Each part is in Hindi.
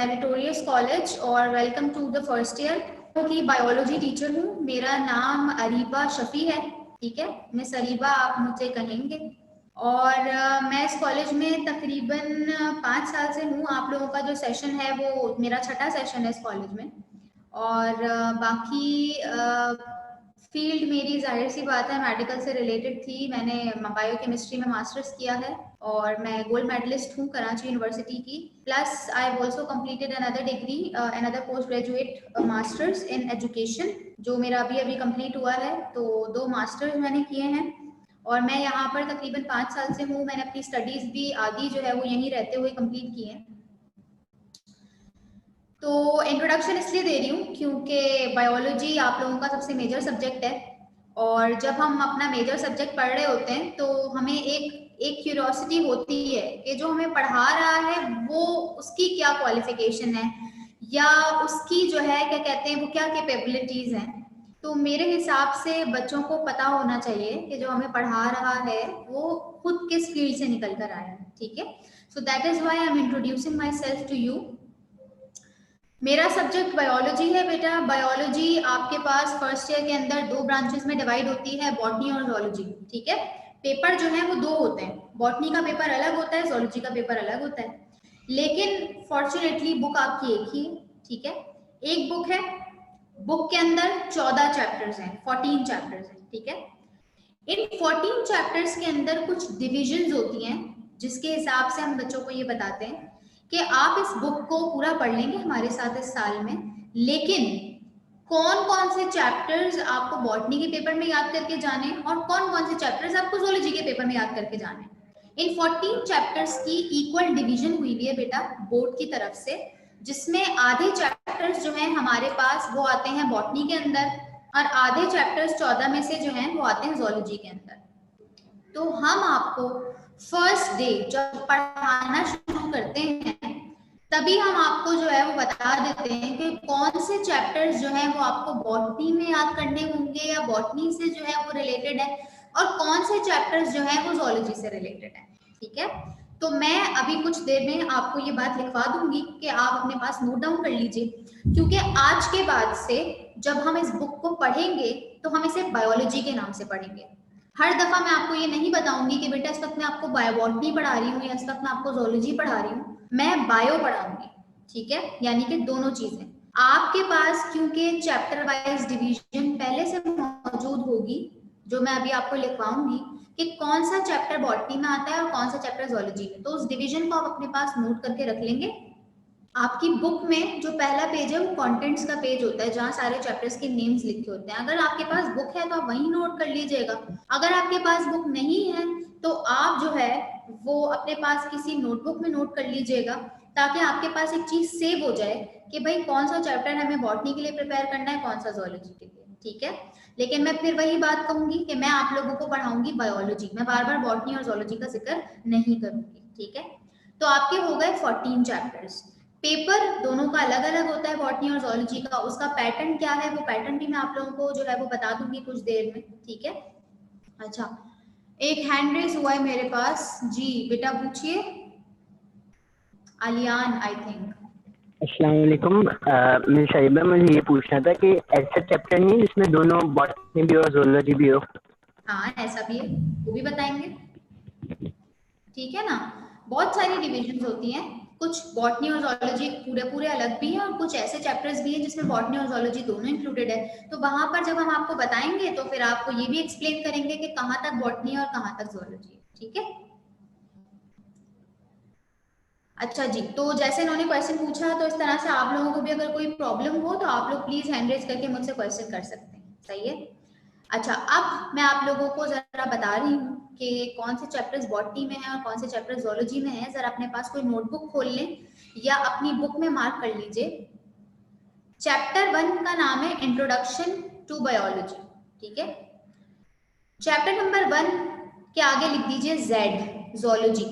मेरिटोरियस कॉलेज और welcome to the first year की बायोलॉजी टीचर हूँ। मेरा नाम अरीबा शफी है, ठीक है, मिस अरीबा आप मुझे कहेंगे। और मैं इस कॉलेज में तकरीबन 5 साल से हूँ। आप लोगों का जो सेशन है वो मेरा छठा सेशन है इस कॉलेज में। और बाकी फील्ड मेरी जाहिर सी बात है मेडिकल से रिलेटेड थी। मैंने बायोकेमिस्ट्री में मास्टर्स किया है और मैं गोल्ड मेडलिस्ट हूँ कराची यूनिवर्सिटी की। Plus I have also completed another degree, another post graduate masters in education, जो मेरा अभी अभी कंप्लीट हुआ है। तो 2 मास्टर्स मैंने किए हैं और मैं यहाँ पर तकरीबन 5 साल से हूँ। मैंने अपनी स्टडीज भी आधी जो है वो यहीं रहते हुए कंप्लीट की हैं। तो इंट्रोडक्शन इसलिए दे रही हूँ क्योंकि बायोलॉजी आप लोगों का सबसे मेजर सब्जेक्ट है और जब हम अपना मेजर सब्जेक्ट पढ़ रहे होते हैं तो हमें एक क्यूरियोसिटी होती है कि जो हमें पढ़ा रहा है वो उसकी क्या क्वालिफिकेशन है या उसकी जो है क्या कहते हैं वो क्या कैपेबिलिटीज हैं। तो मेरे हिसाब से बच्चों को पता होना चाहिए कि जो हमें पढ़ा रहा है वो खुद किस फील्ड से निकल कर आया है, ठीक है। So that is why I am introducing my self to you. मेरा सब्जेक्ट बायोलॉजी है बेटा। बायोलॉजी आपके पास फर्स्ट ईयर के अंदर 2 ब्रांचेस में डिवाइड होती है, बॉटनी और जोलॉजी, ठीक है। पेपर जो है वो 2 होते हैं, बॉटनी का पेपर अलग होता है, जोलॉजी का पेपर अलग होता है। लेकिन फॉर्चुनेटली बुक आपकी एक ही है, ठीक है। एक बुक है, बुक के अंदर 14 चैप्टर्स हैं, 14 चैप्टर्स हैं, ठीक है। इन 14 चैप्टर्स के अंदर कुछ डिविजन्स होती हैं जिसके हिसाब से हम बच्चों को ये बताते हैं कि आप इस बुक को पूरा पढ़ लेंगे हमारे साथ इस साल में, लेकिन कौन कौन से चैप्टर्स आपको बॉटनी के पेपर में याद करके जाने और कौन कौन से चैप्टर्स आपको जोलॉजी के पेपर में याद करके जाने। इन 14 चैप्टर्स की इक्वल डिवीजन हुई है बेटा बोर्ड की तरफ से, जिसमें आधे चैप्टर्स जो हैं हमारे पास वो आते हैं बॉटनी के अंदर और आधे चैप्टर्स 14 में से जो हैं वो आते हैं जोलॉजी के अंदर। तो हम आपको फर्स्ट डे जब पढ़ाना शुरू करते हैं तभी हम आपको जो है वो बता देते हैं कि कौन से चैप्टर्स जो है वो आपको बॉटनी में याद करने होंगे या बॉटनी से जो है वो रिलेटेड है और कौन से चैप्टर्स जो है वो जोलॉजी से रिलेटेड है, ठीक है। तो मैं अभी कुछ देर में आपको ये बात लिखवा दूंगी कि आप अपने पास नोट डाउन कर लीजिए, क्योंकि आज के बाद से जब हम इस बुक को पढ़ेंगे तो हम इसे बायोलॉजी के नाम से पढ़ेंगे। हर दफा मैं आपको ये नहीं बताऊंगी कि बेटा इस वक्त मैं आपको बायोबॉटनी पढ़ा रही हूँ या इस वक्त मैं आपको जोलॉजी पढ़ा रही हूँ, मैं बायो पढ़ाऊंगी, ठीक है। यानी कि दोनों चीजें आपके पास, क्योंकि चैप्टर वाइज डिवीजन पहले से मौजूद होगी जो मैं अभी आपको लिखवाऊंगी कि कौन सा चैप्टर बॉटनी में आता है और कौन सा चैप्टर जोलॉजी में, तो उस डिवीजन को आप अपने पास नोट करके रख लेंगे। आपकी बुक में जो पहला पेज है वो कंटेंट्स का पेज होता है जहाँ सारे चैप्टर्स के नेम्स लिखे होते हैं। अगर आपके पास बुक है तो आप वहीं नोट कर लीजिएगा, अगर आपके पास बुक नहीं है तो आप जो है वो अपने पास किसी नोटबुक में नोट कर लीजिएगा, ताकि आपके पास एक चीज सेव हो जाए कि भाई कौन सा चैप्टर हमें बॉटनी के लिए प्रिपेयर करना है, कौन सा जोलॉजी के लिए, ठीक है। लेकिन मैं फिर वही बात कहूंगी कि मैं आप लोगों को पढ़ाऊंगी बायोलॉजी, मैं बार बार बॉटनी और जोलॉजी का जिक्र नहीं करूंगी, ठीक है। तो आपके हो गए 14 चैप्टर्स। पेपर दोनों का अलग अलग होता है, बॉटनी और जोलॉजी का। उसका पैटर्न क्या है वो पैटर्न भी मैं आप लोगों को जो है वो बता दूंगी कुछ देर में, ठीक है। अच्छा, एक हैंड रेस हुआ है मेरे पास जी, बेटा पूछिए। Aliyan I think. अस्सलाम वालेकुम मिस अरीबा, मुझे ये पूछना था कि ऐसा चैप्टर नहीं जिसमें दोनों बॉटनी भी हो जोलॉजी भी हो? हाँ ऐसा भी है, वो भी बताएंगे, ठीक है ना। बहुत सारी डिविजन्स होती हैं, कुछ बॉटनी और जोलॉजी पूरे पूरे अलग भी हैं और कुछ ऐसे चैप्टर्स भी हैं जिसमें बॉटनी और जोलॉजी दोनों इंक्लूडेड है। तो वहां पर जब हम आपको बताएंगे तो फिर आपको ये भी एक्सप्लेन करेंगे कि कहाँ तक बॉटनी और कहाँ तक जोलॉजी है, ठीक है। अच्छा जी, तो जैसे इन्होंने क्वेश्चन पूछा तो इस तरह से आप लोगों को भी अगर कोई प्रॉब्लम हो तो आप लोग प्लीज हैंड रेज करके मुझसे क्वेश्चन कर सकते हैं, सही है। अच्छा, अब मैं आप लोगों को जरा बता रही हूँ कि कौन से चैप्टर्स बॉटनी में है और कौन से चैप्टर जोलॉजी में है। जरा अपने पास कोई नोटबुक खोल लें या अपनी बुक में मार्क कर लीजिए। चैप्टर 1 का नाम है इंट्रोडक्शन टू बायोलॉजी, ठीक है। चैप्टर नंबर 1 के आगे लिख दीजिए जेड, जोलॉजी।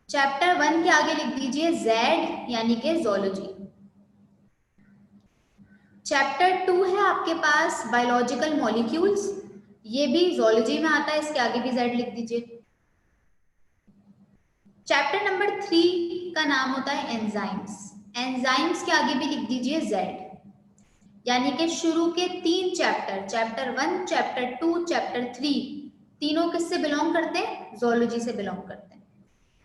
चैप्टर 1 के आगे लिख दीजिए जेड यानी कि जोलॉजी। चैप्टर 2 है आपके पास बायोलॉजिकल मॉलिक्यूल्स, ये भी जोलॉजी में आता है, इसके आगे भी जेड लिख दीजिए। चैप्टर नंबर 3 का नाम होता है एंजाइम्स। एंजाइम्स के आगे भी लिख दीजिए Z, यानी कि शुरू के 3 चैप्टर, चैप्टर 1, चैप्टर 2, चैप्टर 3, तीनों किससे बिलोंग करते हैं? ज़ूलॉजी से बिलोंग करते हैं।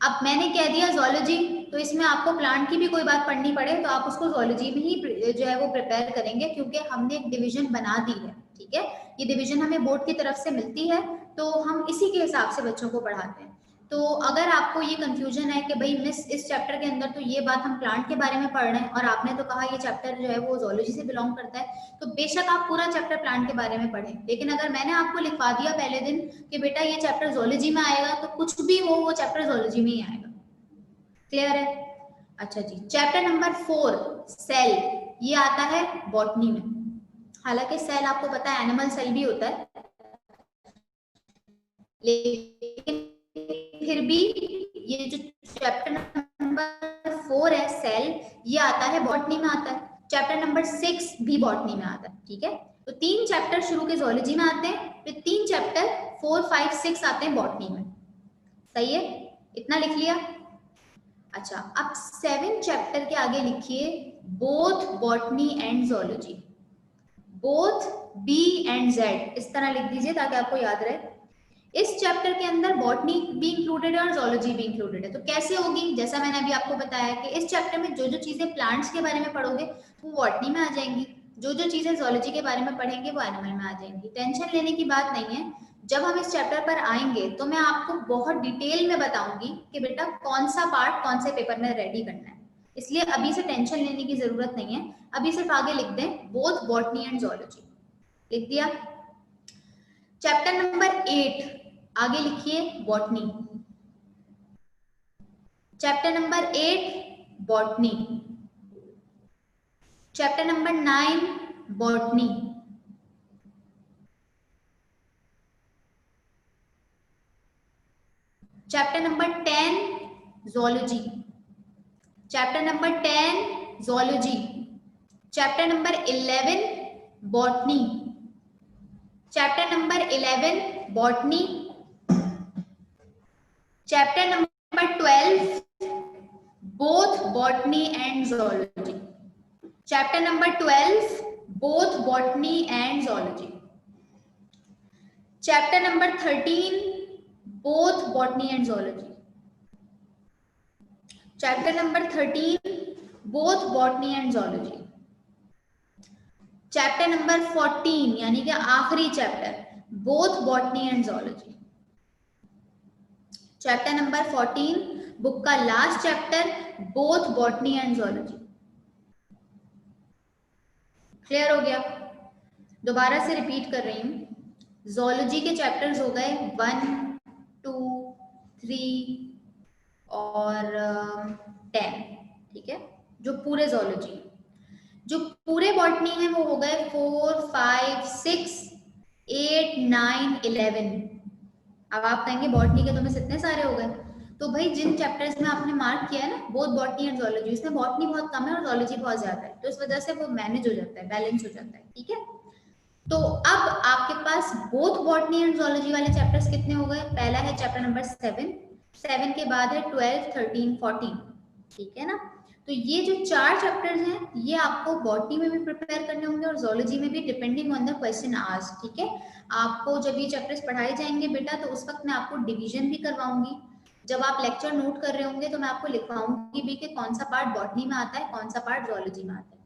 अब मैंने कह दिया ज़ूलॉजी, तो इसमें आपको प्लांट की भी कोई बात पढ़नी पड़े तो आप उसको ज़ूलॉजी में ही जो है वो प्रिपेयर करेंगे, क्योंकि हमने एक डिवीजन बना दी है, ठीक है। ये डिवीजन हमें बोर्ड की तरफ से मिलती है, तो हम इसी के हिसाब से बच्चों को पढ़ाते हैं। तो अगर आपको ये कंफ्यूजन है कि भाई मिस इस चैप्टर के अंदर तो ये बात हम प्लांट के बारे में पढ़ रहे हैं और आपने तो कहा ये चैप्टर जो है वो ज़ूलॉजी से बिलोंग करता है, तो बेशक आप पूरा चैप्टर प्लांट के बारे में पढ़ें, लेकिन अगर मैंने आपको लिखवा दिया पहले दिन कि बेटा ये चैप्टर ज़ूलॉजी में आएगा, तो कुछ भी हो वो चैप्टर ज़ूलॉजी में ही आएगा। क्लियर है? अच्छा जी, चैप्टर नंबर 4 सेल, ये आता है बॉटनी में। हालांकि सेल आपको पता है एनिमल सेल भी होता है, लेकिन फिर भी ये जो चैप्टर नंबर 4 है सेल, ये आता है बॉटनी में आता है। चैप्टर नंबर 6 भी बॉटनी में आता है, ठीक है। तो 3 चैप्टर शुरू के ज़ूलॉजी में आते हैं, फिर 3 चैप्टर 4, 5, 6 आते हैं बॉटनी में। सही है? इतना लिख लिया। अच्छा, अब 7 चैप्टर के आगे लिखिए both botany and zoology, both B and Z, इस तरह लिख दीजिए ताकि आपको याद रहे। इस चैप्टर के अंदर बॉटनी भी इंक्लूडेड है और ज़ूलॉजी भी इंक्लूडेड है। तो कैसे होगी? जैसा मैंने अभी आपको बताया कि इस चैप्टर में जो जो चीजें प्लांट्स के बारे में पढ़ोगे वो बॉटनी में आ जाएंगी, जो जो चीजें ज़ूलॉजी के बारे में पढ़ेंगे वो एनिमल में आ जाएंगी। टेंशन लेने की बात नहीं है, जब हम इस चैप्टर पर आएंगे तो मैं आपको बहुत डिटेल में बताऊंगी कि बेटा कौन सा पार्ट कौन से पेपर में रेडी करना है, इसलिए अभी से टेंशन लेने की जरूरत नहीं है। अभी सिर्फ आगे लिख दें बोथ बॉटनी एंड ज़ूलॉजी, लिख दिया। चैप्टर नंबर 8 आगे लिखिए botany, chapter number 8 botany, chapter number 9 botany, chapter number 10 zoology, chapter number 10 zoology, chapter number 11 botany, chapter number 11 botany, chapter number 12 both botany and zoology, chapter number 12 both botany and zoology, chapter number 13 both botany and zoology, chapter number 13 both botany and zoology, chapter number 14 यानी कि आखिरी chapter both botany and zoology, chapter number 14 book का last chapter both botany and zoology. Clear हो गया? दोबारा से रिपीट कर रही हूँ, ज़ूलॉजी के चैप्टर्स हो गए 1, 2, 3 और 10, ठीक है, जो पूरे ज़ूलॉजी। जो पूरे बॉटनी है वो हो गए 4, 5, 6, 8, 9, 11। अब आप कहेंगे बॉटनी के तो में कितने सारे हो गए, तो भाई जिन चैप्टर्स में आपने मार्क किया है ना बोथ बॉटनी एंड ज़ूलॉजी, इसमें बॉटनी बहुत कम है और ज़ूलॉजी बहुत ज्यादा है, तो इस वजह से वो मैनेज हो जाता है, बैलेंस हो जाता है, ठीक है। तो अब आपके पास बोथ बॉटनी एंड ज़ूलॉजी वाले चैप्टर्स कितने हो गए? पहला है चैप्टर नंबर 7 के बाद है 12, 13, 14, ठीक है ना। तो ये जो 4 चैप्टर्स हैं ये आपको बॉटनी में भी प्रिपेयर करने होंगे और ज़ूलॉजी में भी, depending on the question asked, ठीक है। आपको जब ये चैप्टर्स पढ़ाए जाएंगे बेटा तो उस वक्त मैं आपको डिवीजन भी करवाऊंगी, जब आप लेक्चर नोट कर रहे होंगे तो मैं आपको लिखवाऊंगी भी कि कौन सा पार्ट बॉटनी में आता है, कौन सा पार्ट ज़ूलॉजी में आता है।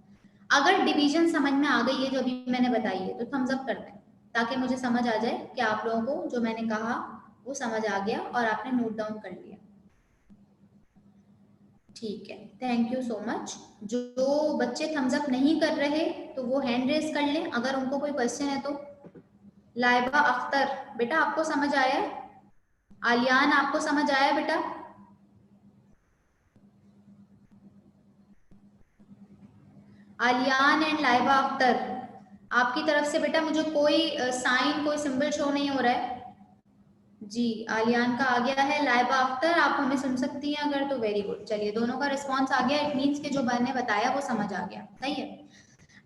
अगर डिवीजन समझ में आ गई है जो अभी मैंने बताई है तो थम्स अप कर दें, ताकि मुझे समझ आ जाए कि आप लोगों को जो मैंने कहा वो समझ आ गया और आपने नोट डाउन कर लिया, ठीक है। Thank you so much. जो बच्चे थम्स अप नहीं कर रहे तो वो हैंड रेज कर लें अगर उनको कोई क्वेश्चन है तो। लाइबा अख्तर, बेटा आपको समझ आया? आलियान आपको समझ आया बेटा? आलियान एंड लाइबा अख्तर, आपकी तरफ से बेटा मुझे कोई साइन, कोई सिंबल शो नहीं हो रहा है जी। आलियान का आ गया है। लाइबा अख्तर आप हमें सुन सकती हैं अगर, तो वेरी गुड। चलिए दोनों का रिस्पॉन्स आ गया, इट मीन्स कि जो मैंने बताया वो समझ आ गया, सही है।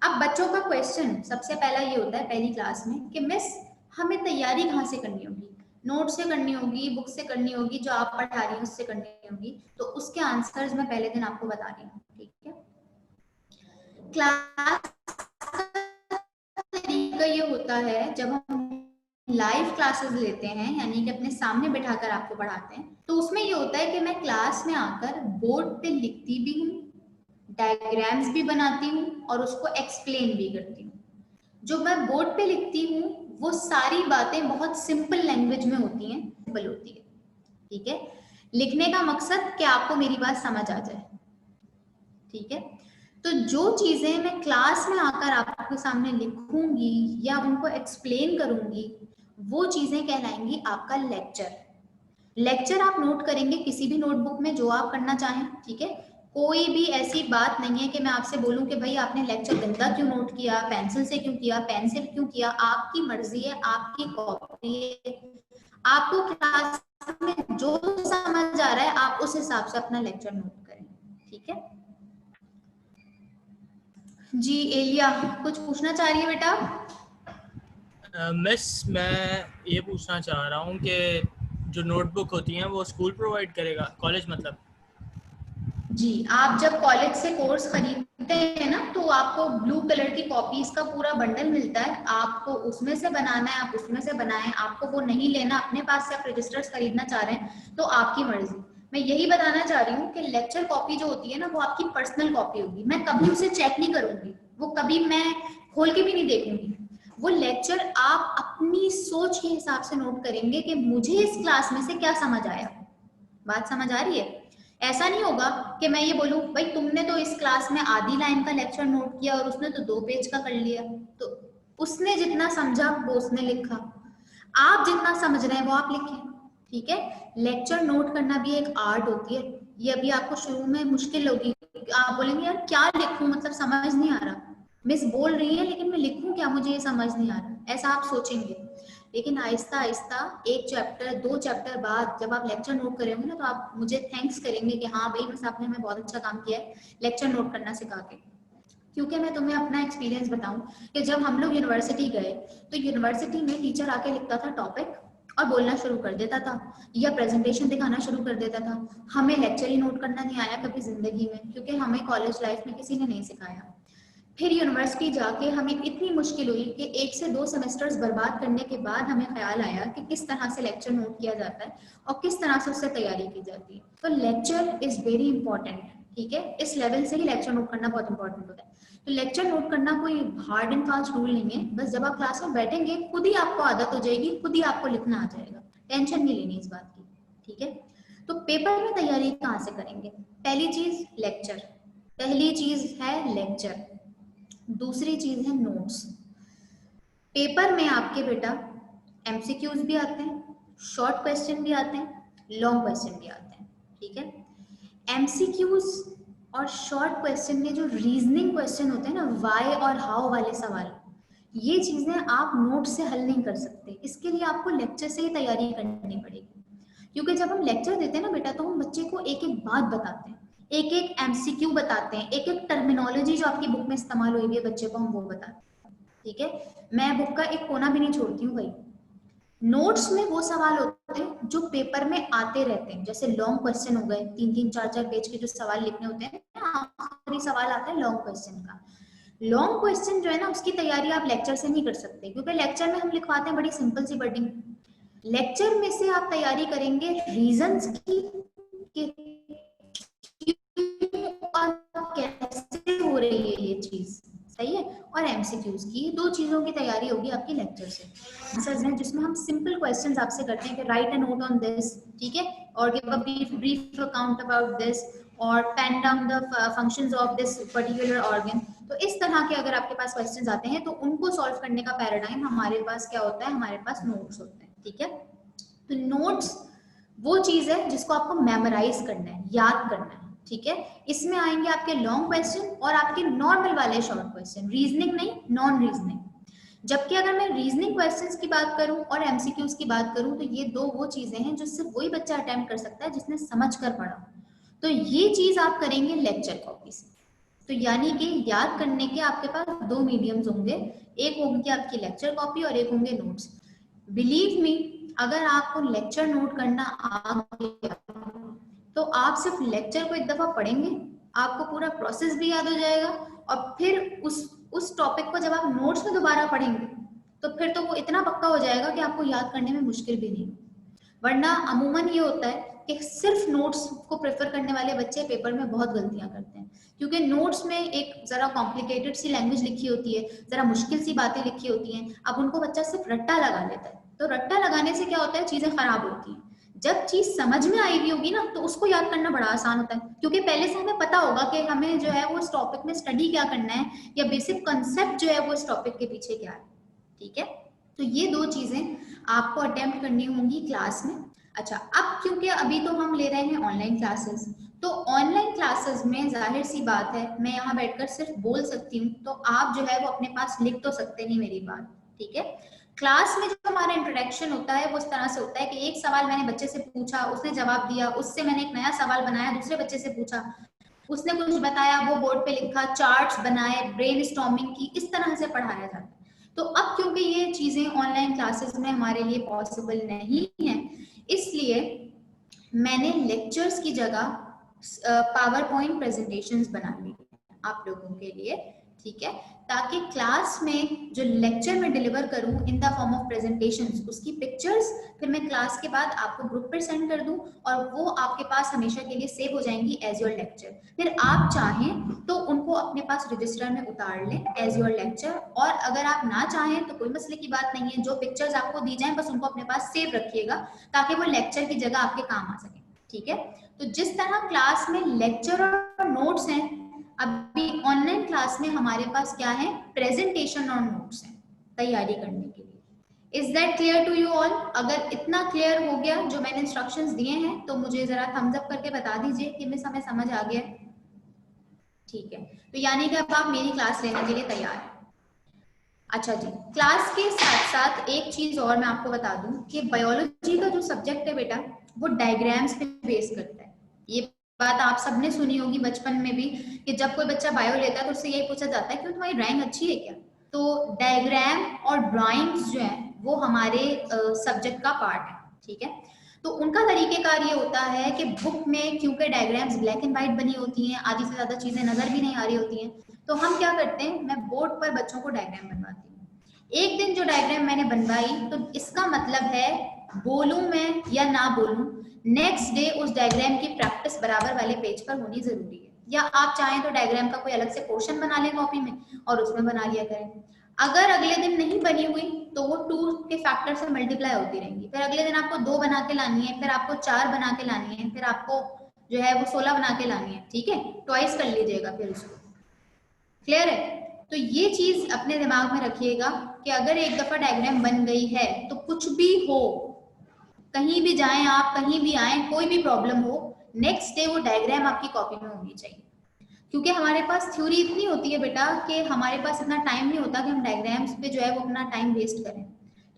अब बच्चों का क्वेश्चन सबसे पहला ये होता है पहली क्लास में कि मिस हमें तैयारी कहाँ से करनी होगी, नोट से करनी होगी, बुक से करनी होगी, जो आप पढ़ा रही हैं उससे करनी होगी। तो उसके आंसर्स मैं पहले दिन आपको बता रही हूँ, ठीक है। क्लास का तरीका ये होता है, जब हम लाइव क्लासेस लेते हैं यानी कि अपने सामने बैठाकर आपको पढ़ाते हैं, तो उसमें ये होता है कि मैं क्लास में आकर बोर्ड पे लिखती भी हूँ, डायग्राम्स भी बनाती हूँ और उसको एक्सप्लेन भी करती हूँ। जो मैं बोर्ड पे लिखती हूँ वो सारी बातें बहुत सिंपल लैंग्वेज में होती हैं, सिंपल होती है, ठीक है। लिखने का मकसद कि आपको मेरी बात समझ आ जाए, ठीक है। तो जो चीजें मैं क्लास में आकर आपके सामने लिखूंगी या उनको एक्सप्लेन करूंगी, वो चीजें कहलाएंगी आपका लेक्चर। लेक्चर आप नोट करेंगे किसी भी नोटबुक में जो आप करना चाहें, ठीक है। कोई भी ऐसी बात नहीं है कि मैं आपसे बोलूं कि भाई आपने लेक्चर गंदा क्यों नोट किया, पेंसिल से क्यों किया, पेन से क्यों किया। आपकी मर्जी है, आपकी कॉपी है, आपको क्लास में जो समझ आ रहा है आप उस हिसाब से अपना लेक्चर नोट करें, ठीक है। जी एलिया कुछ पूछना चाह रही है बेटा? मिस मैं ये पूछना चाह रहा हूँ कि जो नोटबुक होती हैं वो स्कूल प्रोवाइड करेगा, कॉलेज मतलब? जी, आप जब कॉलेज से कोर्स खरीदते हैं ना तो आपको ब्लू कलर की कॉपीज का पूरा बंडल मिलता है, आपको उसमें से बनाना है, आप उसमें से बनाएं। आपको वो नहीं लेना अपने पास से, आप रजिस्टर्स खरीदना चाह रहे हैं तो आपकी मर्जी। मैं यही बताना चाह रही हूँ कि लेक्चर कॉपी जो होती है ना वो आपकी पर्सनल कॉपी होगी, मैं कभी उसे चेक नहीं करूंगी, वो कभी मैं खोल के भी नहीं देखूंगी। वो लेक्चर आप अपनी सोच के हिसाब से नोट करेंगे कि मुझे इस क्लास में से क्या समझ आया। बात समझ आ रही है? ऐसा नहीं होगा कि मैं ये बोलूं भाई तुमने तो इस क्लास में आधी लाइन का लेक्चर नोट किया और उसने तो 2 पेज का कर लिया, तो उसने जितना समझा वो उसने लिखा, आप जितना समझ रहे हैं वो आप लिखें, ठीक है। लेक्चर नोट करना भी एक आर्ट होती है। ये अभी आपको शुरू में मुश्किल होगी, आप बोलेंगे यार क्या लिखूं, मतलब समझ नहीं आ रहा, मिस बोल रही है लेकिन मैं लिखूं क्या, मुझे ये समझ नहीं आ रहा, ऐसा आप सोचेंगे। लेकिन आहिस्ता आहिस्ता एक चैप्टर 2 चैप्टर बाद जब आप लेक्चर नोट करेंगे ना तो आप मुझे थैंक्स करेंगे कि हाँ भाई मिस आपने हमें बहुत अच्छा काम किया है लेक्चर नोट करना सिखा के। क्योंकि मैं तुम्हें अपना एक्सपीरियंस बताऊं कि जब हम लोग यूनिवर्सिटी गए तो यूनिवर्सिटी में टीचर आके लिखता था टॉपिक और बोलना शुरू कर देता था या प्रेजेंटेशन दिखाना शुरू कर देता था। हमें लेक्चर ही नोट करना नहीं आया कभी जिंदगी में, क्योंकि हमें कॉलेज लाइफ में किसी ने नहीं सिखाया। फिर यूनिवर्सिटी जाके हमें इतनी मुश्किल हुई कि 1 से 2 सेमेस्टर्स बर्बाद करने के बाद हमें ख्याल आया कि किस तरह से लेक्चर नोट किया जाता है और किस तरह से उससे तैयारी की जाती है। तो लेक्चर इज वेरी इंपॉर्टेंट, ठीक है। इस लेवल से ही लेक्चर नोट करना बहुत इंपॉर्टेंट होता है। तो लेक्चर नोट करना कोई हार्ड एंड फास्ट रूल नहीं है, बस जब आप क्लास में बैठेंगे खुद ही आपको आदत हो जाएगी, खुद ही आपको लिखना आ जाएगा, टेंशन नहीं लेनी इस बात की, ठीक है। तो पेपर में तैयारी कहाँ से करेंगे? पहली चीज लेक्चर, पहली चीज है लेक्चर, दूसरी चीज है नोट्स। पेपर में आपके बेटा एमसीक्यूज भी आते हैं, शॉर्ट क्वेश्चन भी आते हैं, लॉन्ग क्वेश्चन भी आते हैं, ठीक है। एमसीक्यूज और शॉर्ट क्वेश्चन में जो रीजनिंग क्वेश्चन होते हैं ना, वाई और हाउ वाले सवाल, ये चीजें आप नोट से हल नहीं कर सकते, इसके लिए आपको लेक्चर से ही तैयारी करनी पड़ेगी। क्योंकि जब हम लेक्चर देते हैं ना बेटा तो हम बच्चे को एक एक बात बताते हैं, एक एक एमसीक्यू बताते हैं, एक एक टर्मिनोलॉजी जो आपकी बुक में इस्तेमाल हुई है बच्चे को हम वो बताते हैं, ठीक है। मैं बुक का एक कोना भी नहीं छोड़ती हूँ भाई। नोट्स में वो सवाल होते हैं जो पेपर में आते रहते हैं, जैसे लॉन्ग क्वेश्चन हो गए, 3-3 4-4 पेज के जो सवाल लिखने होते हैं, आखिरी सवाल आता है लॉन्ग क्वेश्चन का। लॉन्ग क्वेश्चन जो है ना उसकी तैयारी आप लेक्चर से नहीं कर सकते, क्योंकि लेक्चर में हम लिखवाते हैं बड़ी सिंपल सी वर्डिंग। लेक्चर में से आप तैयारी करेंगे रीजंस की कि क्यों और कैसे हो रही है ये चीज, सही है, और एमसीक्यूज की, दो चीजों की तैयारी होगी आपकी लेक्चर से। आंसर्स हैं जिसमें हम सिंपल क्वेश्चंस आपसे करते हैं कि write a note on this, ठीक है, और give a brief account about this, और pen down the functions of this particular organ. तो इस तरह के अगर आपके पास क्वेश्चंस आते हैं तो उनको सॉल्व करने का पैराडाइम हमारे पास क्या होता है, हमारे पास नोट्स होते हैं, ठीक है। तो नोट्स वो चीज है जिसको आपको मेमोराइज करना है, याद करना है, ठीक है। इसमें आएंगे आपके लॉन्ग क्वेश्चन और आपके नॉर्मल वाले शॉर्ट क्वेश्चन, रीजनिंग नहीं, नॉन रीजनिंग। जबकि अगर मैं रीजनिंग क्वेश्चंस की बात करूं और एमसीक्यूज की बात करूं तो ये दो वो चीजें हैं जो सिर्फ वही बच्चा अटेम्प्ट कर सकता है जिसने समझ कर पढ़ा। तो ये चीज आप करेंगे लेक्चर कॉपी से। तो यानी कि याद करने के आपके पास दो मीडियम्स होंगे, एक होंगे आपकी लेक्चर कॉपी और एक होंगे नोट्स। बिलीव मी, अगर आपको लेक्चर नोट करना आ गया तो आप सिर्फ लेक्चर को एक दफा पढ़ेंगे, आपको पूरा प्रोसेस भी याद हो जाएगा, और फिर उस टॉपिक को जब आप नोट्स में दोबारा पढ़ेंगे तो फिर तो वो इतना पक्का हो जाएगा कि आपको याद करने में मुश्किल भी नहीं। वरना अमूमन ये होता है कि सिर्फ नोट्स को प्रेफर करने वाले बच्चे पेपर में बहुत गलतियां करते हैं, क्योंकि नोट्स में एक जरा कॉम्प्लिकेटेड सी लैंग्वेज लिखी होती है, जरा मुश्किल सी बातें लिखी होती हैं। अब उनको बच्चा सिर्फ रट्टा लगा लेता है, तो रट्टा लगाने से क्या होता है, चीजें खराब होती हैं। जब चीज समझ में आई हुई होगी ना तो उसको याद करना बड़ा आसान होता है, क्योंकि पहले से हमें पता होगा कि हमें जो है वो इस टॉपिक में स्टडी क्या करना है, या बेसिक कंसेप्ट जो है वो इस टॉपिक के पीछे क्या है। ठीक है, तो ये दो चीजें आपको अटेम्प्ट करनी होंगी क्लास में। अच्छा, अब क्योंकि अभी तो हम ले रहे हैं ऑनलाइन क्लासेस, तो ऑनलाइन क्लासेस में जाहिर सी बात है मैं यहाँ बैठकर सिर्फ बोल सकती हूँ, तो आप जो है वो अपने पास लिख तो सकते नहीं मेरी बात। ठीक है, क्लास में जो हमारा इंट्रोडक्शन होता है वो इस तरह से होता है कि एक सवाल मैंने बच्चे से पूछा, उसने जवाब दिया, उससे मैंने एक नया सवाल बनाया, दूसरे बच्चे से पूछा, उसने कुछ बताया, वो बोर्ड पे लिखा, चार्ट्स बनाए, ब्रेनस्टॉर्मिंग की, इस तरह से पढ़ाया जाता है। तो अब क्योंकि ये चीजें ऑनलाइन क्लासेस में हमारे लिए पॉसिबल नहीं है, इसलिए मैंने लेक्चर्स की जगह पावर पॉइंट प्रेजेंटेशंस बना ली आप लोगों के लिए। ठीक है, ताकि क्लास में जो लेक्चर में डिलीवर करूं in the form of presentations, उसकी पिक्चर्स फिर मैं क्लास के बाद आपको ग्रुप पर सेंड कर दूं, और वो आपके पास हमेशा के लिए सेव हो जाएंगी एज योर लेक्चर। फिर आप चाहें तो उनको अपने पास रजिस्टर में उतार लें एज योर लेक्चर, और अगर आप ना चाहें तो कोई मसले की बात नहीं है, जो पिक्चर्स आपको दी जाएं बस उनको अपने पास सेव रखिएगा ताकि वो लेक्चर की जगह आपके काम आ सके। ठीक है, तो जिस तरह क्लास में लेक्चर और नोट्स हैं, अभी ऑनलाइन क्लास में हमारे पास क्या है, प्रेजेंटेशन और नोट्स हैं तैयारी करने के लिए। Is that clear to you all? अगर इतना क्लियर हो गया जो मैंने इंस्ट्रक्शंस दिए हैं तो मुझे जरा थम्स अप करके बता दीजिए कि मिस हमें समझ आ गया। ठीक है, तो यानी कि अब आप मेरी क्लास लेने के लिए तैयार हैं। अच्छा जी, क्लास के साथ साथ एक चीज और मैं आपको बता दूं कि बायोलॉजी का जो सब्जेक्ट है बेटा वो डायग्राम्स पे बेस करता है। ये बात आप सबने सुनी होगी बचपन में भी कि जब कोई बच्चा बायो लेता है तो उससे यही पूछा जाता है कि तुम्हारी ड्राइंग अच्छी है क्या। तो डायग्राम और ड्राइंग्स जो है वो हमारे सब्जेक्ट का पार्ट है। ठीक है, तो उनका तरीकेकार ये होता है कि बुक में क्योंकि डायग्राम्स ब्लैक एंड व्हाइट बनी होती हैं, आधी से ज्यादा चीजें नजर भी नहीं आ रही होती हैं, तो हम क्या करते हैं, मैं बोर्ड पर बच्चों को डायग्राम बनवाती हूँ। एक दिन जो डायग्राम मैंने बनवाई तो इसका मतलब है बोलूं मैं या ना बोलूं, नेक्स्ट डे उस डायग्राम की प्रैक्टिस बराबर वाले पेज पर होनी जरूरी है। या आप चाहें तो डायग्राम का कोई अलग से पोर्शन बना लें कॉपी में और उसमें बना लिया करें। अगर अगले दिन नहीं बनी हुई तो वो 2 के फैक्टर से मल्टीप्लाई होती रहेंगी, फिर अगले दिन आपको 2 बना के लानी है, फिर आपको 4 बना के लानी है, फिर आपको जो है वो 16 बना के लानी है। ठीक है, ट्वाइस कर लीजिएगा फिर उसको। क्लियर है? तो ये चीज अपने दिमाग में रखिएगा कि अगर एक दफा डायग्राम बन गई है तो कुछ भी हो, कहीं भी जाएं आप, कहीं भी आए, कोई भी प्रॉब्लम हो, नेक्स्ट डे वो डायग्राम आपकी कॉपी में होनी चाहिए। क्योंकि हमारे पास थ्योरी इतनी होती है बेटा कि हमारे पास इतना टाइम नहीं होता कि हम डायग्राम्स पे जो है वो अपना टाइम वेस्ट करें।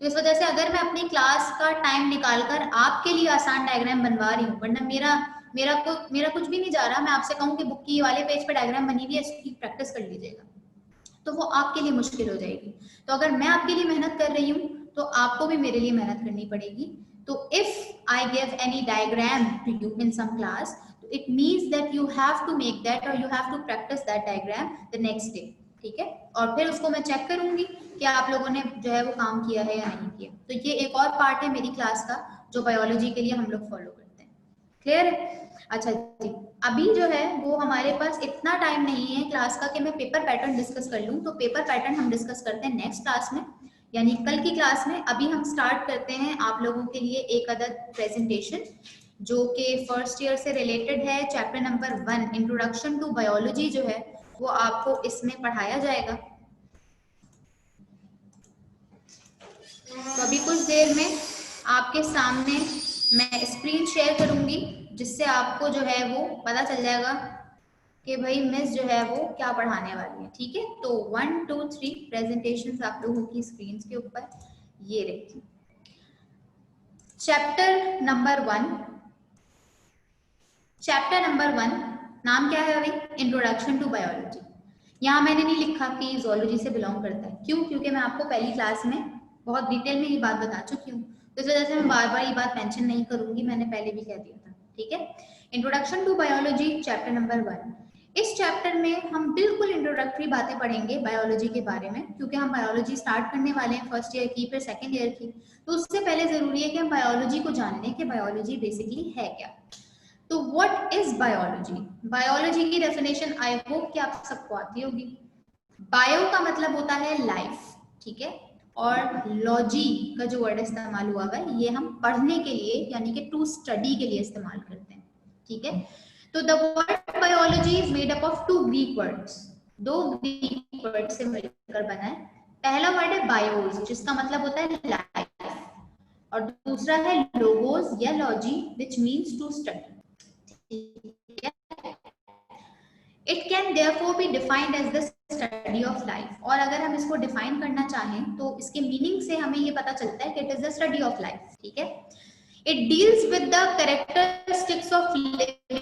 तो इस वजह से अगर मैं अपनी क्लास का टाइम निकालकर आपके लिए आसान डायग्राम बनवा रही हूँ, वरना मेरा कुछ भी नहीं जा रहा, मैं आपसे कहूँ कि बुक की वाले पेज पे डायग्राम बनी हुई है, इसकी प्रैक्टिस कर लीजिएगा, तो वो आपके लिए मुश्किल हो जाएगी। तो अगर मैं आपके लिए मेहनत कर रही हूँ तो आपको भी मेरे लिए मेहनत करनी पड़ेगी। तो if I give any diagram to you in some class, it means that you have to make that or you have to practice that diagram the next day। ठीक है, और फिर उसको मैं चेक करूंगी कि आप लोगों ने जो है वो काम किया है या नहीं किया। तो ये एक और पार्ट है मेरी क्लास का जो बायोलॉजी के लिए हम लोग फॉलो करते हैं। क्लियर है? अच्छा जी, अभी जो है वो हमारे पास इतना टाइम नहीं है क्लास का कि मैं पेपर पैटर्न डिस्कस कर लूँ, तो पेपर पैटर्न हम डिस्कस करते हैं नेक्स्ट क्लास में, यानी कल की क्लास में। अभी हम स्टार्ट करते हैं आप लोगों के लिए एक अदद प्रेजेंटेशन जो कि फर्स्ट ईयर से रिलेटेड है। Chapter number 1 introduction to biology जो है वो आपको इसमें पढ़ाया जाएगा। तो अभी कुछ देर में आपके सामने मैं स्क्रीन शेयर करूंगी जिससे आपको जो है वो पता चल जाएगा कि भाई मिस जो है वो क्या पढ़ाने वाली है। ठीक है, तो 1 2 3 प्रेजेंटेशंस आप लोगों की स्क्रीन के ऊपर ये रखी। चैप्टर नंबर 1 नाम क्या है अभी? Introduction to biology. यहाँ मैंने नहीं लिखा कि जोलॉजी से बिलोंग करता है, क्यों? क्योंकि मैं आपको पहली क्लास में बहुत डिटेल में ये बात बता चुकी हूँ, तो इस वजह से मैं बार बार ये बात मेंशन नहीं करूंगी, मैंने पहले भी कह दिया था, ठीक है। Introduction to biology chapter number 1। इस चैप्टर में हम बिल्कुल इंट्रोडक्टरी बातें पढ़ेंगे बायोलॉजी के बारे में, क्योंकि हम बायोलॉजी स्टार्ट करने वाले हैं फर्स्ट ईयर की, फिर सेकेंड ईयर की, तो उससे पहले जरूरी है कि हम बायोलॉजी को जान लें कि बायोलॉजी बेसिकली है क्या। तो व्हाट इज बायोलॉजी? बायोलॉजी की डेफिनेशन आई होप कि आप सबको आती होगी। बायो का मतलब होता है लाइफ, ठीक है, और लॉजी का जो वर्ड इस्तेमाल हुआ है ये हम पढ़ने के लिए यानी कि टू स्टडी के लिए इस्तेमाल करते हैं, ठीक है। तो the word biology is made up of 2 Greek words, 2 Greek word से मिलकर बना है। पहला वर्ड है बायोस जिसका मतलब होता है लाइफ, और दूसरा है लोगोस या logy which means to study. It can therefore be defined as the study of life, और अगर हम इसको डिफाइन करना चाहें तो इसके मीनिंग से हमें ये पता चलता है कि it is the study of life, ठीक है। It deals with the characteristics of living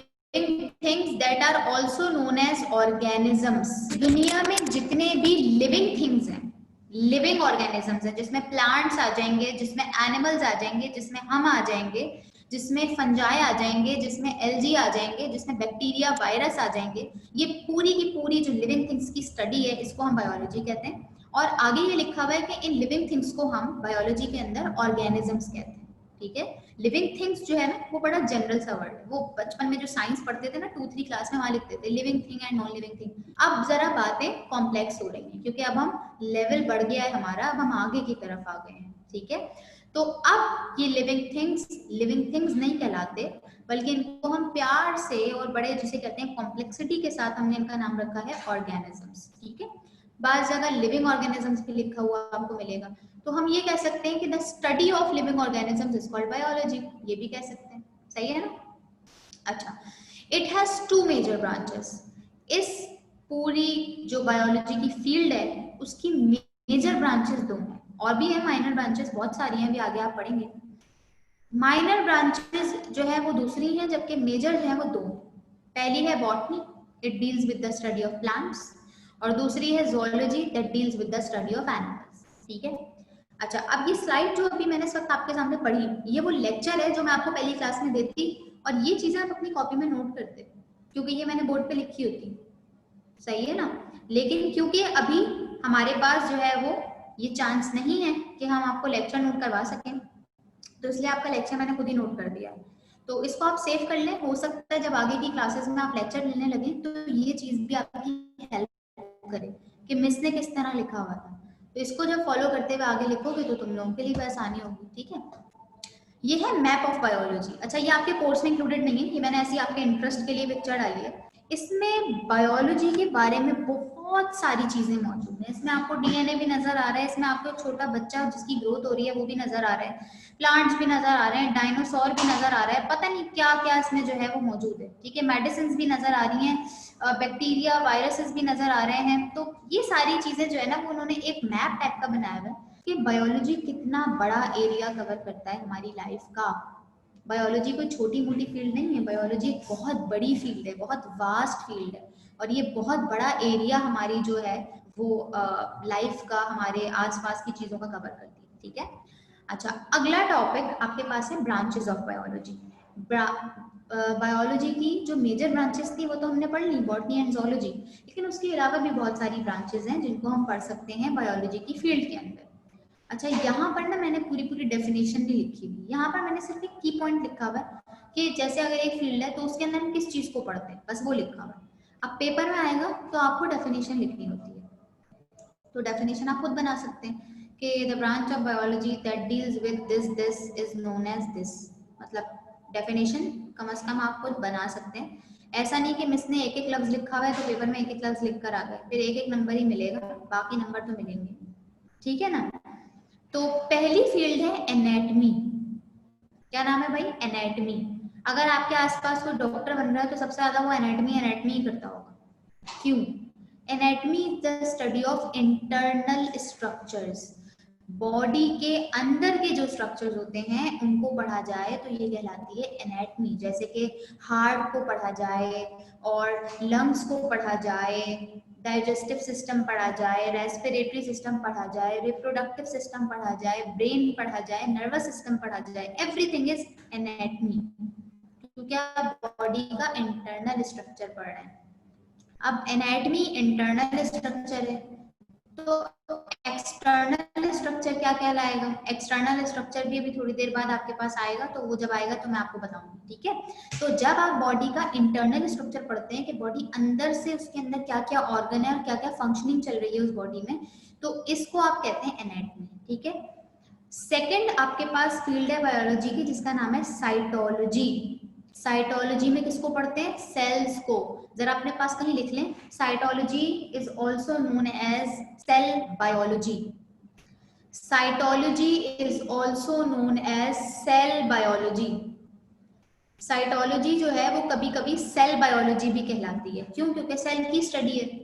things that are also known as organisms. दुनिया में जितने भी लिविंग थिंग्स हैं, लिविंग ऑर्गेनिजम्स हैं, जिसमें प्लांट्स आ जाएंगे, जिसमें एनिमल्स आ जाएंगे, जिसमें हम आ जाएंगे, जिसमें फंजाई आ जाएंगे, जिसमें एल्गी आ जाएंगे, जिसमें बैक्टीरिया वायरस आ जाएंगे, ये पूरी की पूरी जो लिविंग थिंग्स की स्टडी है इसको हम बायोलॉजी कहते हैं। और आगे ये लिखा हुआ है कि इन लिविंग थिंग्स को हम बायोलॉजी के अंदर ऑर्गेनिजम्स कहते हैं, ठीक है। लिविंग थिंग्स जो है ना वो बड़ा जनरल सा वर्ड है, वो बचपन में जो साइंस पढ़ते थे ना 2-3 क्लास में वहां लिखते थे living thing and non living thing. अब जरा बातें कॉम्प्लेक्स हो रही हैं क्योंकि अब हम लेवल बढ़ गया है हमारा, अब हम आगे की तरफ आ गए हैं, ठीक है। तो अब ये लिविंग थिंग्स नहीं कहलाते, बल्कि इनको हम प्यार से और बड़े जिसे कहते हैं कॉम्प्लेक्सिटी के साथ हमने इनका नाम रखा है ऑर्गेनिजम्स, ठीक है। बार जगह लिविंग ऑर्गेनिजम्स भी लिखा हुआ आपको मिलेगा, तो हम ये कह सकते हैं कि the study of living organisms is called biology, ये भी कह सकते हैं, सही है ना। अच्छा, इट हैज 2 मेजर ब्रांचेस। इस पूरी जो बायोलॉजी की फील्ड है उसकी मेजर ब्रांचेस 2 हैं, और भी है माइनर ब्रांचेस बहुत सारी हैं, भी आगे आप पढ़ेंगे। माइनर ब्रांचेस जो है वो दूसरी हैं, जबकि मेजर जो है वो 2। पहली है botany, it deals with the study of plants, और दूसरी है zoology that deals with the study of animals, ठीक है। अच्छा, अब ये स्लाइड जो अभी मैंने इस वक्त आपके सामने पढ़ी, ये वो लेक्चर है जो मैं आपको पहली क्लास में देती, और ये चीजें आप अपनी कॉपी में नोट करते क्योंकि ये मैंने बोर्ड पे लिखी होती, सही है ना। लेकिन क्योंकि अभी हमारे पास जो है वो ये चांस नहीं है कि हम आपको लेक्चर नोट करवा सकें, तो इसलिए आपका लेक्चर मैंने खुद ही नोट कर दिया। तो इसको आप सेव कर लें, हो सकता है जब आगे की क्लासेस में आप लेक्चर लेने लगे तो ये चीज भी आपकी हेल्प करे कि मिस ने किस तरह लिखा हुआ था। तो इसको जब फॉलो करते हुए आगे लिखोगे तो तुम लोगों के लिए आसानी होगी, ठीक है। ये है मैप ऑफ बायोलॉजी। अच्छा, ये आपके कोर्स में इंक्लूडेड नहीं है, ये मैंने ऐसे आपके इंटरेस्ट के लिए पिक्चर डाली है। इसमें बायोलॉजी के बारे में बहुत सारी चीजें मौजूद हैं। इसमें आपको डीएनए भी नजर आ रहा है, इसमें आपको छोटा बच्चा जिसकी ग्रोथ हो रही है वो भी नजर आ रहा है, प्लांट्स भी नजर आ रहे हैं, डायनासोर भी नजर आ रहा है, पता नहीं क्या क्या इसमें जो है वो मौजूद है, ठीक है। मेडिसिन भी नजर आ रही हैं, बैक्टीरिया वायरसेस भी नजर आ रहे हैं। तो ये सारी चीजें जो है ना वो उन्होंने एक मैप टाइप का बनाया हुआ है कि बायोलॉजी कितना बड़ा एरिया कवर करता है हमारी लाइफ का। बायोलॉजी कोई छोटी मोटी फील्ड नहीं है, बायोलॉजी एक बहुत बड़ी फील्ड है, बहुत वास्ट फील्ड है, और ये बहुत बड़ा एरिया हमारी जो है वो लाइफ का, हमारे आसपास की चीजों का कवर करती है, ठीक है। अच्छा, अगला टॉपिक आपके पास है ब्रांचेस ऑफ बायोलॉजी। बायोलॉजी की जो मेजर ब्रांचेस थी वो तो हमने पढ़ ली, बॉटनी एंड zoology, लेकिन उसके अलावा भी बहुत सारी ब्रांचेस हैं जिनको हम पढ़ सकते हैं बायोलॉजी की फील्ड के अंदर। अच्छा, यहाँ पर ना मैंने पूरी डेफिनेशन भी लिखी हुई, यहाँ पर मैंने सिर्फ एक की पॉइंट लिखा हुआ है कि जैसे अगर एक फील्ड है तो उसके अंदर हम किस चीज को पढ़ते हैं, बस वो लिखा हुआ है। अब पेपर में आएगा तो आपको डेफिनेशन लिखनी होती है, तो डेफिनेशन आप खुद बना सकते हैं कि the branch of biology that deals with this is known as this, मतलब डेफिनेशन कम से कम आप खुद बना सकते हैं। ऐसा नहीं कि मिस ने एक एक लफ्ज लिखा हुआ है तो पेपर में एक एक लफ्ज लिख कर आ गए, फिर एक एक नंबर ही मिलेगा, बाकी नंबर तो मिलेंगे, ठीक है ना। तो पहली फील्ड है एनाटमी। क्या नाम है भाई? एनाटमी। अगर आपके आसपास कोई डॉक्टर बन रहा है तो सबसे ज्यादा वो एनाटमी ही करता होगा। क्यों? Anatomy is the study of internal structures. Body के अंदर के जो स्ट्रक्चर्स होते हैं उनको पढ़ा जाए तो ये कहलाती है एनाटमी। जैसे कि हार्ट को पढ़ा जाए और लंग्स को पढ़ा जाए, डाइजेस्टिव सिस्टम पढ़ा जाए, रेस्पिरेटरी सिस्टम पढ़ा जाए, रिप्रोडक्टिव सिस्टम पढ़ा जाए, ब्रेन पढ़ा जाए, नर्वस सिस्टम पढ़ा जाए, एवरीथिंग इज एनाटॉमी, क्योंकि आप बॉडी का इंटरनल स्ट्रक्चर पढ़ रहे हैं। अब एनाटॉमी इंटरनल स्ट्रक्चर है, तो एक्सटर्नल स्ट्रक्चर क्या कहलाएगा? एक्सटर्नल स्ट्रक्चर भी अभी थोड़ी देर बाद आपके पास आएगा, तो वो जब आएगा तो मैं आपको बताऊंगी, ठीक है। तो जब आप बॉडी का इंटरनल स्ट्रक्चर पढ़ते हैं कि बॉडी अंदर से उसके अंदर क्या क्या ऑर्गन है और क्या क्या फंक्शनिंग चल रही है उस बॉडी में, तो इसको आप कहते हैं एनाटॉमी, ठीक है। सेकेंड आपके पास फील्ड है बायोलॉजी की जिसका नाम है साइटोलॉजी। साइटोलॉजी में किसको पढ़ते हैं? सेल्स को। जरा अपने पास कहीं लिख लें, cytology is also known as cell biology. Cytology is also known as cell biology. Cytology जो है वो कभी कभी सेल बायोलॉजी भी कहलाती है। क्यों? क्योंकि सेल की स्टडी है।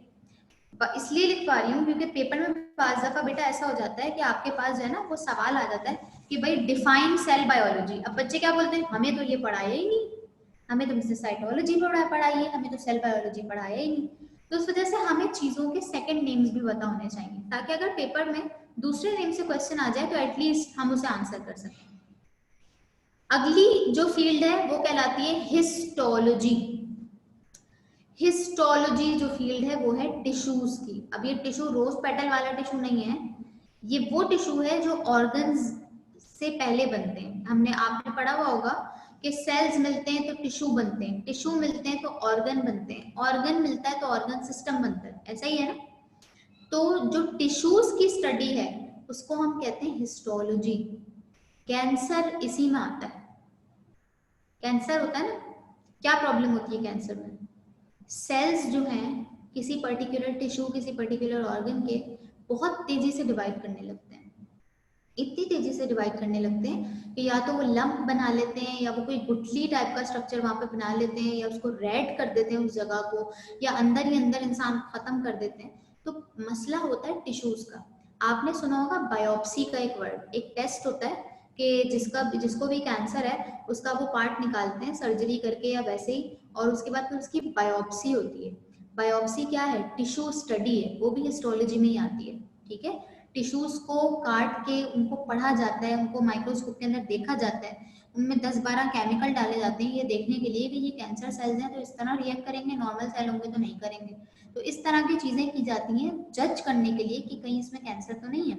इसलिए लिख पा रही हूँ क्योंकि पेपर में पास दफा बेटा ऐसा हो जाता है कि आपके पास जो है ना वो सवाल आ जाता है कि भाई डिफाइन सेल बायोलॉजी। अब बच्चे क्या बोलते हैं, हमें तो ये पढ़ाया ही नहीं, हमें तो मुझसे साइटोलॉजी पढ़ाई है, हमें तो सेल बायोलॉजी पढ़ाया ही नहीं। तो उस वजह से हमें चीजों के सेकंड नेम्स भी पता होने चाहिए, ताकि अगर पेपर में दूसरे नेम से क्वेश्चन आ जाए तो एटलीस्ट हम उसे आंसर कर सकें। अगली जो फील्ड है वो कहलाती है हिस्टोलॉजी। हिस्टोलॉजी जो फील्ड है वो है टिश्यूज की। अब ये टिश्यू रोज पेटल वाला टिश्यू नहीं है, ये वो टिश्यू है जो ऑर्गन्स से पहले बनते हैं। हमने आपने पढ़ा हुआ होगा कि सेल्स मिलते हैं तो टिश्यू बनते हैं, टिश्यू मिलते हैं तो ऑर्गन बनते हैं, ऑर्गन मिलता है तो ऑर्गन सिस्टम बनता है, ऐसा ही है ना। तो जो टिश्यूज की स्टडी है उसको हम कहते हैं हिस्टोलॉजी। कैंसर इसी में आता है। कैंसर होता है ना, क्या प्रॉब्लम होती है कैंसर में? सेल्स जो हैं किसी पर्टिकुलर टिश्यू, किसी पर्टिकुलर ऑर्गन के बहुत तेजी से डिवाइड करने लगते हैं। इतनी तेजी से डिवाइड करने लगते हैं कि या तो वो लंप बना लेते हैं, या वो कोई गुठली टाइप का स्ट्रक्चर वहां पे बना लेते हैं, या उसको रेड कर देते हैं उस जगह को, या अंदर ही अंदर इंसान खत्म कर देते हैं। तो मसला होता है टिश्यूज का। आपने सुना होगा बायोप्सी का एक वर्ड, एक टेस्ट होता है कि जिसको भी कैंसर है उसका वो पार्ट निकालते हैं सर्जरी करके या वैसे ही, और उसके बाद फिर उसकी बायोप्सी होती है। बायोप्सी क्या है? टिश्यू स्टडी है, वो भी हिस्टोलॉजी में ही आती है, ठीक है। टिश्यूज को काट के उनको पढ़ा जाता है, उनको माइक्रोस्कोप के अंदर देखा जाता है, उनमें 10-12 केमिकल डाले जाते हैं ये देखने के लिए कि ये कैंसर सेल्स हैं तो इस तरह रिएक्ट करेंगे, नॉर्मल सेल होंगे तो नहीं करेंगे। तो इस तरह की चीजें की जाती हैं जज करने के लिए कि कहीं इसमें कैंसर तो नहीं है।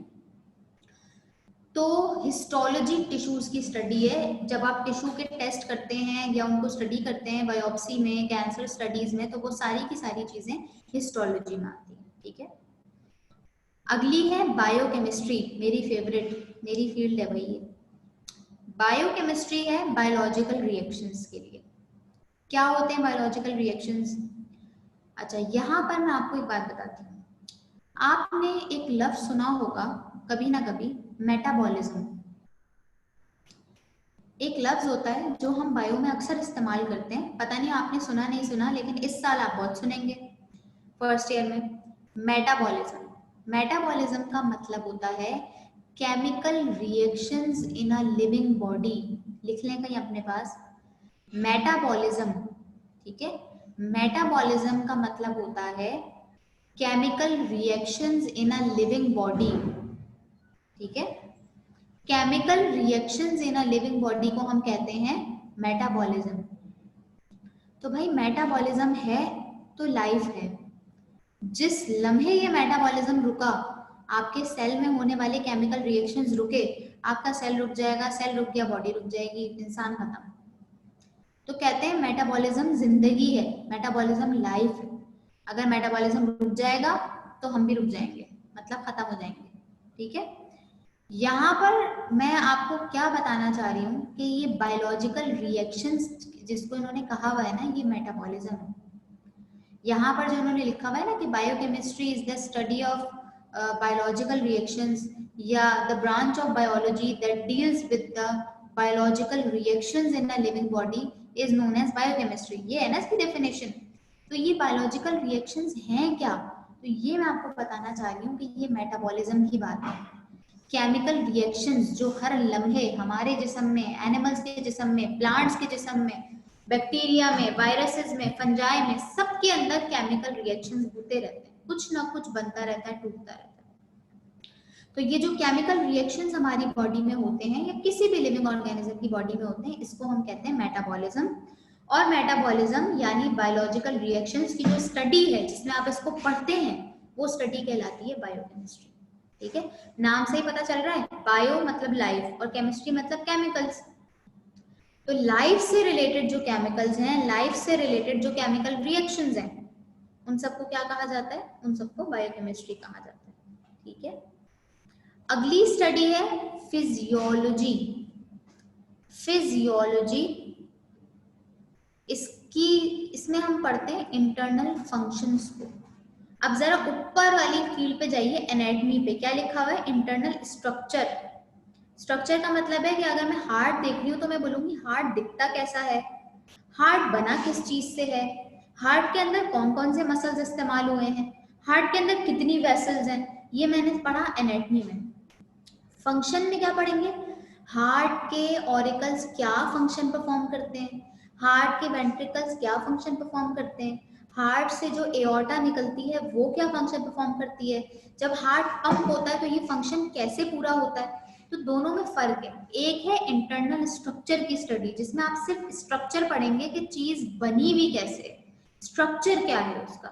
तो हिस्टोलॉजी टिश्यूज की स्टडी है। जब आप टिश्यू के टेस्ट करते हैं या उनको स्टडी करते हैं बायोप्सी में, कैंसर स्टडीज में, तो वो सारी की सारी चीजें हिस्टोलॉजी में आती हैं, ठीक है। अगली है बायोकेमिस्ट्री, मेरी फेवरेट, मेरी फील्ड है भाई ये। बायोकेमिस्ट्री है बायोलॉजिकल रिएक्शंस के लिए। क्या होते हैं बायोलॉजिकल रिएक्शंस? अच्छा, यहाँ पर मैं आपको एक बात बताती हूँ। आपने एक लफ्ज सुना होगा कभी ना कभी, मेटाबॉलिज्म। एक लफ्ज होता है जो हम बायो में अक्सर इस्तेमाल करते हैं, पता नहीं आपने सुना नहीं सुना, लेकिन इस साल आप बहुत सुनेंगे फर्स्ट ईयर में। मेटाबॉलिज्म। मेटाबॉलिज्म का मतलब होता है chemical reactions in a living body. लिख लें कहीं अपने पास, मेटाबॉलिज्म, ठीक है। मेटाबॉलिज्म का मतलब होता है chemical reactions in a living body, ठीक है। Chemical reactions in a living body को हम कहते हैं मेटाबॉलिज्म। तो भाई मेटाबॉलिज्म है तो लाइफ है। जिस लम्हे ये मेटाबॉलिज्म रुका, आपके सेल में होने वाले केमिकल रिएक्शंस रुके, आपका सेल रुक जाएगा, सेल रुक गया बॉडी रुक जाएगी, इंसान खत्म। तो कहते हैं मेटाबॉलिज्म जिंदगी है, मेटाबॉलिज्म लाइफ है। अगर मेटाबॉलिज्म रुक जाएगा तो हम भी रुक जाएंगे, मतलब खत्म हो जाएंगे, ठीक है। यहाँ पर मैं आपको क्या बताना चाह रही हूँ कि ये बायोलॉजिकल रिएक्शंस जिसको इन्होंने कहा हुआ है ना, ये मेटाबॉलिज्म है। यहाँ पर जो इन्होंने लिखा हुआ है ना कि biochemistry is the study of biological reactions, या the branch of biology that deals with the biological reactions in a living body is known as biochemistry. ये है ना इसकी डेफिनेशन। तो ये बायोलॉजिकल रिएक्शंस हैं क्या? तो ये मैं आपको बताना चाह रही हूँ कि ये मेटाबॉलिज्म की बात है। केमिकल रिएक्शंस जो हर लम्हे हमारे जिस्म में, एनिमल्स के जिस्म में, प्लांट्स के जिस्म में, बैक्टीरिया में, वायरसेस में, फंजाई में, सबके अंदर केमिकल रिएक्शंस होते रहते हैं। कुछ ना कुछ बनता रहता है, टूटता रहता है। तो ये जो केमिकल रिएक्शंस हमारी बॉडी में होते हैं या किसी भी लिविंग ऑर्गेनिज्म की बॉडी में होते हैं, इसको हम कहते हैं मेटाबॉलिज्म। और मेटाबॉलिज्म यानी बायोलॉजिकल रिएक्शंस की जो स्टडी है, जिसमें आप इसको पढ़ते हैं, वो स्टडी कहलाती है बायोकेमिस्ट्री। ठीक है, नाम से ही पता चल रहा है, बायो मतलब लाइफ और केमिस्ट्री मतलब केमिकल्स। तो लाइफ से रिलेटेड जो केमिकल्स हैं, लाइफ से रिलेटेड जो केमिकल रिएक्शंस हैं, उन सबको क्या कहा जाता है? उन सबको बायोकेमिस्ट्री कहा जाता है। ठीक है, अगली स्टडी है फिजियोलॉजी। फिजियोलॉजी इसमें हम पढ़ते हैं इंटरनल फंक्शंस को। अब जरा ऊपर वाली फील्ड पे जाइए, एनाटॉमी पे क्या लिखा हुआ है? Internal structure. स्ट्रक्चर का मतलब है कि अगर मैं हार्ट देख रही हूँ तो मैं बोलूंगी हार्ट दिखता कैसा है, हार्ट बना किस चीज से है, हार्ट के अंदर कौन कौन से मसल्स इस्तेमाल हुए हैं, हार्ट के अंदर कितनी वेसल्स हैं, ये मैंने पढ़ा एनाटॉमी में। फंक्शन में क्या पढ़ेंगे? हार्ट के ऑरिकल्स क्या फंक्शन परफॉर्म करते हैं, हार्ट के वेंट्रिकल्स क्या फंक्शन परफॉर्म करते हैं, हार्ट से जो एओर्टा निकलती है वो क्या फंक्शन परफॉर्म करती है, जब हार्ट पंप होता है तो ये फंक्शन कैसे पूरा होता है। तो दोनों में फर्क है। एक है इंटरनल स्ट्रक्चर की स्टडी, जिसमें आप सिर्फ स्ट्रक्चर पढ़ेंगे कि चीज बनी हुई कैसे, स्ट्रक्चर क्या है उसका।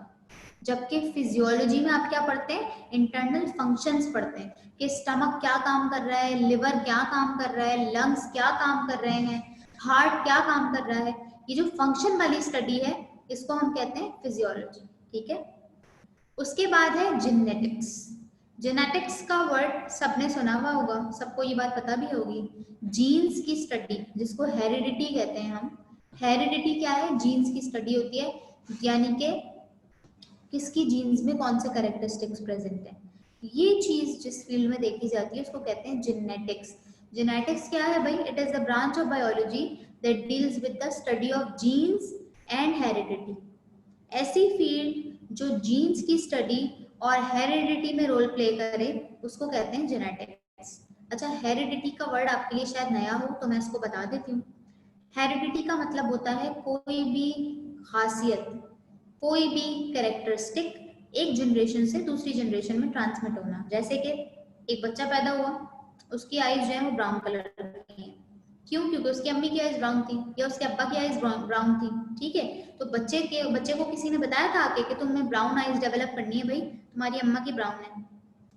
जबकि फिजियोलॉजी में आप क्या पढ़ते हैं? इंटरनल फंक्शंस पढ़ते हैं कि स्टमक क्या काम कर रहा है, लिवर क्या काम कर रहा है, लंग्स क्या काम कर रहे हैं, हार्ट क्या काम कर रहा है। ये जो फंक्शन वाली स्टडी है, इसको हम कहते हैं फिजियोलॉजी। ठीक है, उसके बाद है जेनेटिक्स। जेनेटिक्स का वर्ड सबने सुना हुआ होगा, सबको ये बात पता भी होगी। जीन्स की स्टडी, जिसको हेरिडिटी कहते हैं हम। हेरिडिटी क्या है? जीन्स की स्टडी होती है, यानी कि किसकी जीन्स में कौन से कैरेक्टरिस्टिक्स प्रेजेंट है। ये चीज जिस फील्ड में देखी जाती है उसको कहते हैं जेनेटिक्स। जेनेटिक्स क्या है भाई? It is the branch of biology that deals with the study of genes and heredity. ऐसी फील्ड जो जीन्स की स्टडी और हेरिडिटी में रोल प्ले करे, उसको कहते हैं जेनेटिक्स। अच्छा, हेरिडिटी का वर्ड आपके लिए शायद नया हो तो मैं इसको बता देती हूँ। हेरिडिटी का मतलब होता है कोई भी खासियत, कोई भी कैरेक्टरिस्टिक एक जनरेशन से दूसरी जनरेशन में ट्रांसमिट होना। जैसे कि एक बच्चा पैदा हुआ, उसकी आईज जो है वो ब्राउन कलर की है। क्यों? क्योंकि उसकी अम्मी की आईज ब्राउन थी या उसके अब्बा की आईज ब्राउन थी। ठीक है, तो बच्चे को किसी ने बताया था कि तुम्हें ब्राउन आईज डेवलप करनी है भाई, तुम्हारी अम्मा की ब्राउन है,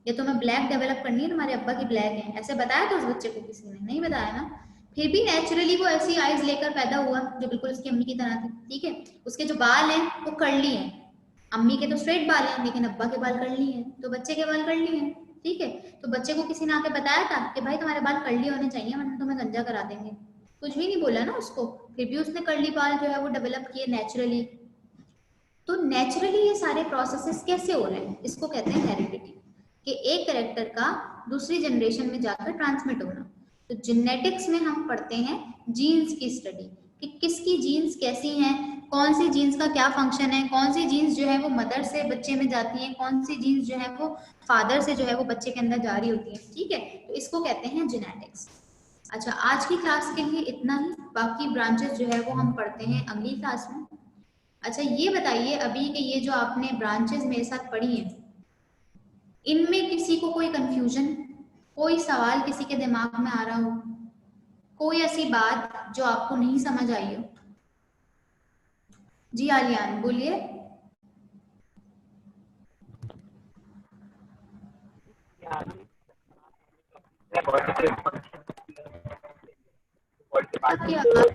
या तुम्हें ब्लैक डेवलप करनी है, तुम्हारे अब्बा की ब्लैक है। ऐसे बताया था उस बच्चे को? किसी ने नहीं बताया ना। फिर भी नेचुरली वो ऐसी आईज लेकर पैदा हुआ जो बिल्कुल उसकी अम्मी की तरह थी। ठीक है, उसके जो बाल हैं वो कर्ली हैं, अम्मी के तो स्ट्रेट बाल हैं लेकिन अब्बा के बाल कर्ली हैं, तो बच्चे के बाल कर्ली हैं। ठीक है, तो बच्चे को किसी ने आके बताया था कि भाई तुम्हारे बाल कर्ली होने चाहिए वरना तुम्हें गंजा करा देंगे? कुछ भी नहीं बोला ना उसको, फिर भी उसने कर्ली बाल जो है वो डेवलप किए नेचुरली। तो नेचुरली ये सारे प्रोसेसेस कैसे हो रहे हैं, इसको कहते हैं हेरिडिटी, कि एक कैरेक्टर का दूसरी जनरेशन में जाकर ट्रांसमिट होना। तो जेनेटिक्स में हम पढ़ते हैं जीन्स की स्टडी, कि किसकी जीन्स कैसी हैं, कौन सी जीन्स का क्या फंक्शन है, कौन सी जीन्स जो है वो मदर से बच्चे में जाती है, कौन सी जीन्स जो है वो फादर से जो है वो बच्चे के अंदर जारी होती है। ठीक है, तो इसको कहते हैं जेनेटिक्स। अच्छा, आज की क्लास के लिए इतना ही, बाकी ब्रांचेस जो है वो हम पढ़ते हैं अगली क्लास में। अच्छा, ये बताइए अभी कि ये जो आपने ब्रांचेस मेरे साथ पढ़ी हैं, इनमें किसी को कोई कंफ्यूजन, कोई सवाल किसी के दिमाग में आ रहा हो, कोई ऐसी बात जो आपको नहीं समझ आई हो? जी आलियान बोलिए। आपकी आवाज,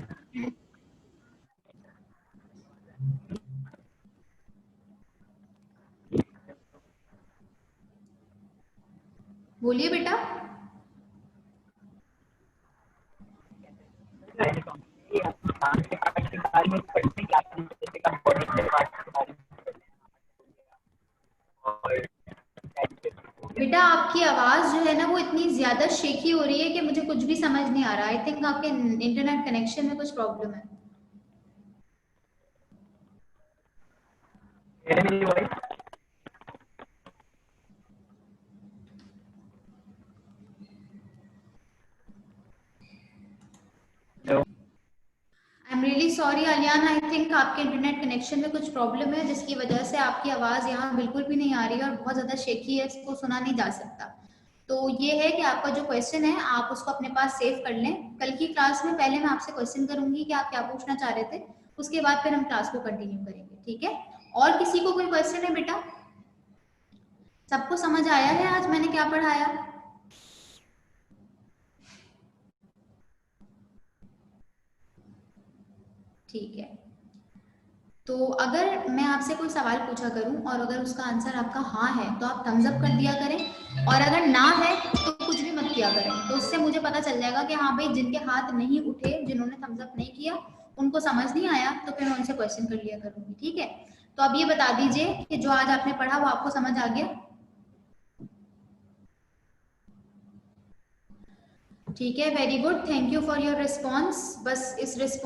बोलिए बेटा। बेटा आपकी आवाज जो है ना वो इतनी ज्यादा शेकी हो रही है कि मुझे कुछ भी समझ नहीं आ रहा। आई थिंक आपके इंटरनेट कनेक्शन में कुछ प्रॉब्लम है। I am really sorry Aliyan, I think आपके इंटरनेट कनेक्शन में कुछ प्रॉब्लम है, जिसकी वजह से आपकी आवाज़ यहाँ बिल्कुल भी नहीं आ रही है और बहुत ज़्यादा शेकी है, इसको सुना नहीं जा सकता। तो ये है कि आपका जो क्वेश्चन है आप उसको अपने पास सेव कर लें। कल की क्लास में पहले मैं आपसे क्वेश्चन करूंगी कि आप क्या पूछना चाह रहे थे, उसके बाद फिर हम क्लास को कंटिन्यू करेंगे, ठीक है? और किसी को कोई क्वेश्चन है बेटा? सबको समझ आया है आज मैंने क्या पढ़ाया? ठीक है, तो अगर मैं आपसे कोई सवाल पूछा करूं और अगर उसका आंसर आपका हाँ है तो आप थम्स अप कर दिया करें, और अगर ना है तो कुछ भी मत किया करें। तो उससे मुझे पता चल जाएगा कि हाँ भाई, जिनके हाथ नहीं उठे, जिन्होंने थम्स अप नहीं किया, उनको समझ नहीं आया, तो फिर मैं उनसे क्वेश्चन कर लिया करूंगी, ठीक है? तो अब ये बता दीजिए कि जो आज आपने पढ़ा वो आपको समझ आ गया? ठीक है, very good, thank you for your response. बस इस रिस्पॉन्स